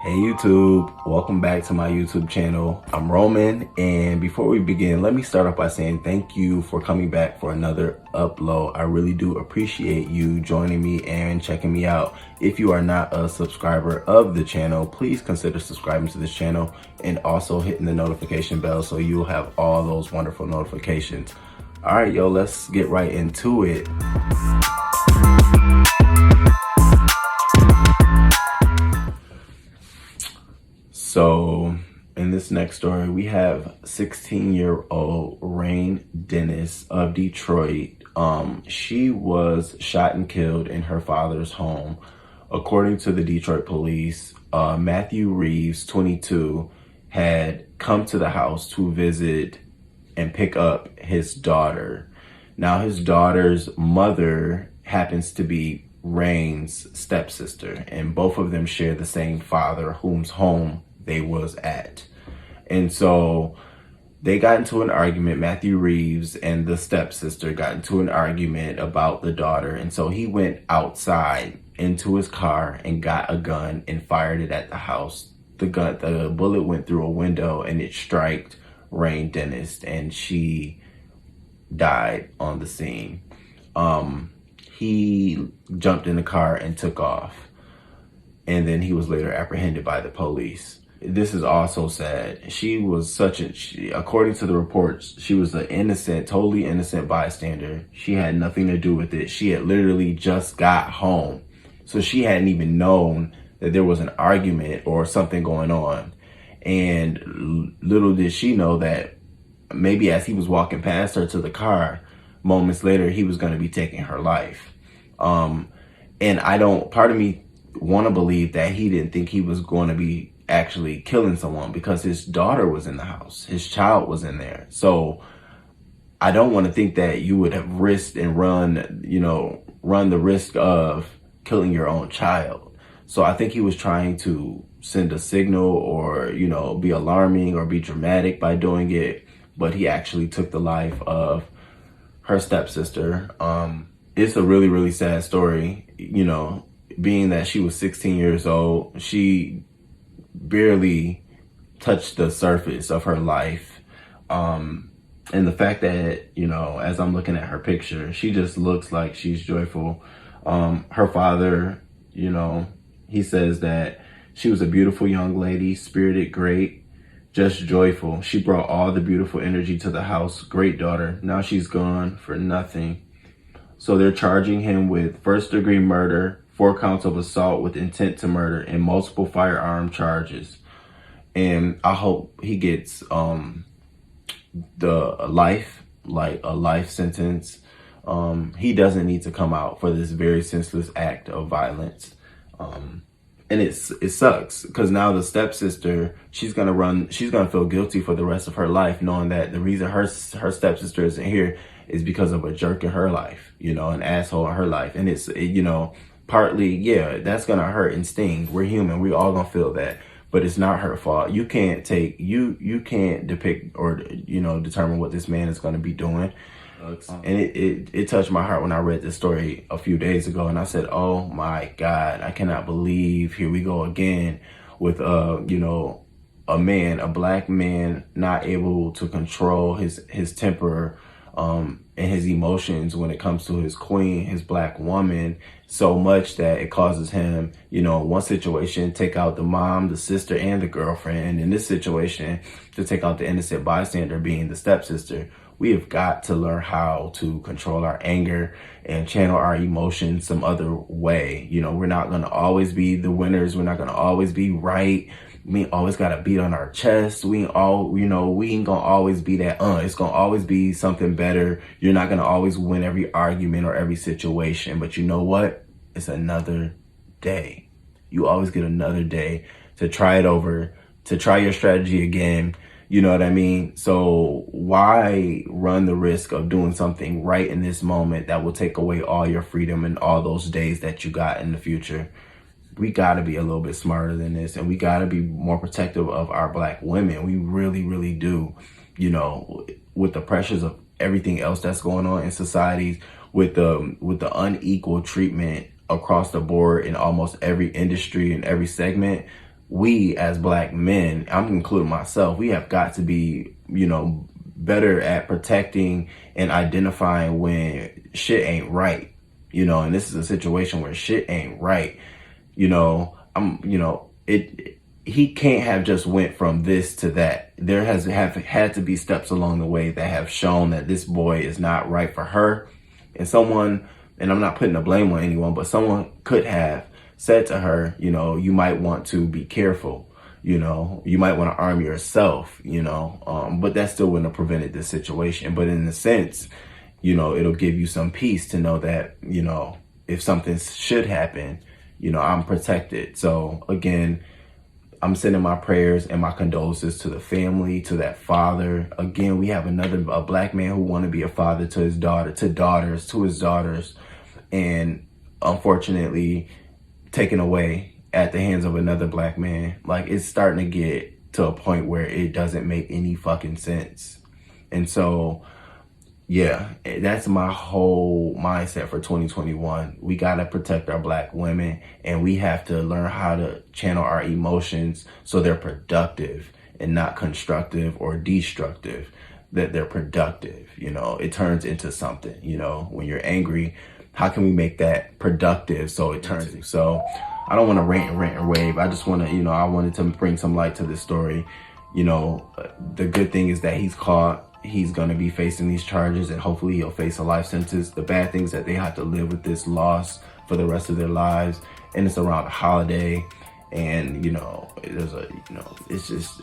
Hey YouTube, welcome back to my YouTube channel. I'm Roman, and before we begin, let me start off by saying thank you for coming back for another upload. I really do appreciate you joining me and checking me out. If you are not a subscriber of the channel, please consider subscribing to this channel and also hitting the notification bell so you'll have all those wonderful notifications. All right, yo, let's get right into it. So in this next story, we have 16-year-old Rayne Dennis of Detroit. She was shot and killed in her father's home. According to the Detroit police, Matthew Reeves, 22, had come to the house to visit and pick up his daughter. Now, his daughter's mother happens to be Rayne's stepsister, and both of them share the same father whose home they was at. And so they got into an argument. Matthew Reeves and the stepsister got into an argument about the daughter. And so he went outside into his car and got a gun and fired it at the house. The bullet went through a window and it struck Rayne Dennis, and she died on the scene. He jumped in the car and took off, and then he was later apprehended by the police. This is also sad. She was according to the reports, she was an innocent, totally innocent bystander. She had nothing to do with it. She had literally just got home. So she hadn't even known that there was an argument or something going on. And little did she know that maybe as he was walking past her to the car, moments later, he was going to be taking her life. And part of me want to believe that he didn't think he was going to be actually killing someone, because his daughter was in the house. His child was in there. So I don't want to think that you would have risked and run the risk of killing your own child. So I think he was trying to send a signal or, be alarming or be dramatic by doing it. But he actually took the life of her stepsister. It's a really, really sad story, being that she was 16 years old. She barely touched the surface of her life. And the fact that, as I'm looking at her picture, she just looks like she's joyful. Her father, he says that she was a beautiful young lady, spirited, great, just joyful. She brought all the beautiful energy to the house. Great daughter. Now she's gone for nothing. So they're charging him with first-degree murder, 4 counts of assault with intent to murder, and multiple firearm charges. And I hope he gets a life sentence. He doesn't need to come out for this very senseless act of violence. And it sucks, because now the stepsister, she's gonna feel guilty for the rest of her life, knowing that the reason her stepsister isn't here is because of a jerk in her life, an asshole in her life. And it's, partly, yeah, that's gonna hurt and sting. We're human. We all gonna feel that, but it's not her fault. You can't depict or determine what this man is gonna be doing. And it touched my heart when I read this story a few days ago, and I said, oh my God, I cannot believe here we go again with a black man not able to control his temper and his emotions when it comes to his queen, his black woman, so much that it causes him, one situation, take out the mom, the sister, and the girlfriend. And in this situation, to take out the innocent bystander being the stepsister. We have got to learn how to control our anger and channel our emotions some other way. We're not going to always be the winners. We're not going to always be right. We ain't always got to beat on our chest. We ain't going to always be that, it's going to always be something better. You're not going to always win every argument or every situation. But you know what? It's another day. You always get another day to try it over, to try your strategy again. You know what I mean? So why run the risk of doing something right in this moment that will take away all your freedom and all those days that you got in the future? We got to be a little bit smarter than this, and we got to be more protective of our black women. We really, really do. With the pressures of everything else that's going on in societies, with the unequal treatment across the board in almost every industry and every segment, we as black men, I'm including myself, we have got to be, you know, better at protecting and identifying when shit ain't right, you know, and this is a situation where shit ain't right, you know. He can't have just went from this to that. There have had to be steps along the way that have shown that this boy is not right for her. And someone, and I'm not putting the blame on anyone, but someone could have said to her, you know, you might want to be careful, you know, you might want to arm yourself, you know, but that still wouldn't have prevented this situation. But in a sense, you know, it'll give you some peace to know that, you know, if something should happen, you know, I'm protected. So again, I'm sending my prayers and my condolences to the family, to that father. Again, we have a black man who want to be a father to his daughter, to his daughters, and unfortunately taken away at the hands of another black man. Like, it's starting to get to a point where it doesn't make any fucking sense. And so, yeah, that's my whole mindset for 2021. We got to protect our black women, and we have to learn how to channel our emotions so they're productive and not constructive or destructive, that they're productive. You know, it turns into something, you know, when you're angry, how can we make that productive so it turns? So I don't want to rant and rave. I just want to, you know, I wanted to bring some light to this story. You know, the good thing is that he's caught. He's going to be facing these charges, and hopefully he'll face a life sentence. The bad thing is that they have to live with this loss for the rest of their lives. And it's around a holiday. And, you know, there's a, you know, it's just,